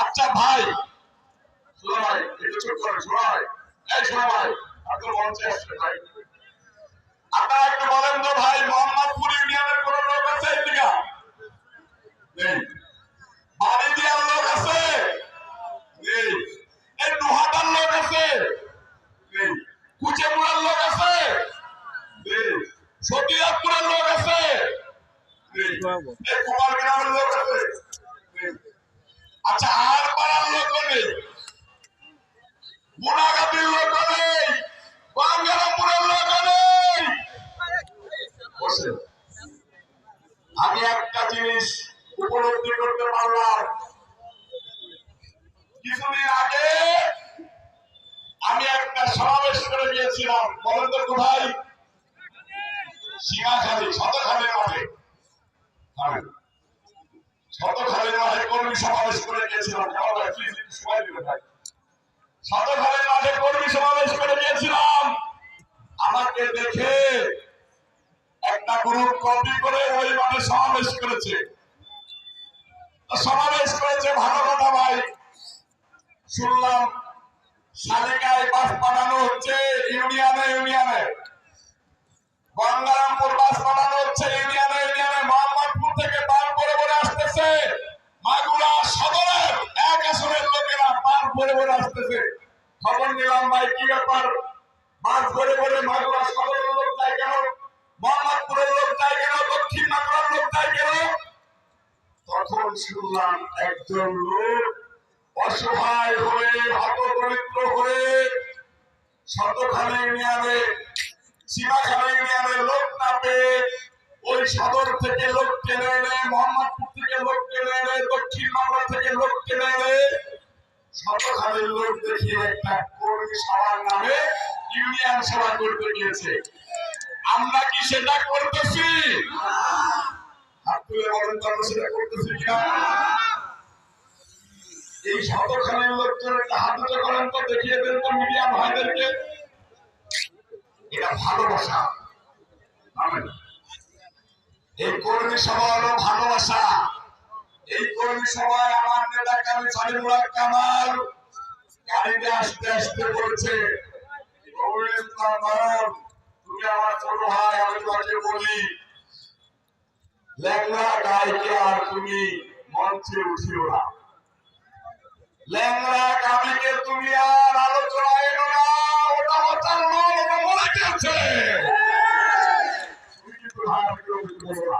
আচ্ছা ভাই শোনো ভাই, একটু চুপ করো, শোনো ভাই, এই শোনো ভাই, আপনার মঞ্চে আসছে ভাই, আপনারা একটু বলেন তো ভাই, মোহাম্মদপুর ইউনিয়নের কোন লোক আছে এদিকে? নেই। বাড়ি দিয়ার লোক আছে? নেই। এই নুহাটার লোক আছে? নেই। কুচেমুড়ার লোক আছে? নেই। সতীরাজপুরের লোক আছে? নেই। এই কুমার গ্রামের লোক আছে? নেই। আচ্ছা, আর পাড়ার লোকও নেই, গুনাগাতির লোকও নেই, বাঙ্গারামপুরের লোকও নেই। বসে আমি একটা জিনিস উপলব্ধি করতে পারলাম, কিছুদিন আগে আমি একটা সমাবেশ করে গিয়েছিলাম, বলেন তো কোথায়? সিংহাখালী, শতখালীর মাঠে। শতখালীর মাঠে কর্মী সমাবেশ করে গিয়েছিলাম। শতখালীর মাঠে কর্মী সমাবেশ করে গিয়েছিলাম। আমাকে দেখে একটা গ্রুপ কপি করে ওই মাঠে সমাবেশ করেছে। সমাবেশ করেছে ভালো কথা ভাই, শুনলাম শালিকায় বাস পাঠানো হচ্ছে ইউনিয়নে ইউনিয়নে, গঙ্গারামপুর বাস পাঠানো হচ্ছে ইউনিয়নে ইউনিয়নে, মোহাম্মদপুর থেকে পার করে বলে আসতেছে, মাগুরা সদরের এক আসনের লোকেরা পার করে বলে আসতেছে। খবর নিলাম ভাই, কি ব্যাপার, বাস করে বলে মাগুরা সদরের লোক যায় কেন, মোহাম্মদপুরের লোক যায় কেন, দক্ষিণ মাগুরার লোক যায় কেন? তখন শুনলাম একজন লোক অসহায় হয়ে, হতদরিদ্র হয়ে, শতখালী ইউনিয়নে, সীমাখালী ইউনিয়নের লোক না পেয়ে ওই সদর থেকে লোক টেনে এনে, মোহাম্মদপুর থেকে লোক টেনে এনে, দক্ষিণ বাংলা থেকে লোক টেনে এনে শতখালীর লোক দেখিয়ে একটা কর্মী সভার নামে ইউনিয়ন সভা করতে গিয়েছে। আমরা কি সেটা করতেছি? হাত তুলে বলেন তো, আমরা সেটা করতেছি কিনা? এই শতখালীর লোকজন হাত উঁচু করেন তো, দেখিয়ে দেন তো মিডিয়া ভাইদেরকে। এটা ভালোবাসা। এই কর্মী সভা হলো ভালোবাসা। এই কর্মী সভায় আমার নেতা কাজী সলিমুল্লাহ কামাল গাড়িতে আসতে আসতে বলছে, তুমি আমার ছোট ভাই, আমি তোমাকে বলি, ল্যাংড়া গাইকে আর তুমি মঞ্চে উঠিও না, ল্যাংড়া গাবিকে তুমি আর আলোচনায় এনো না, ওটা হতাল নয়, ওটা মরে গেছে। তুমি কিন্তু ভাই বলো না,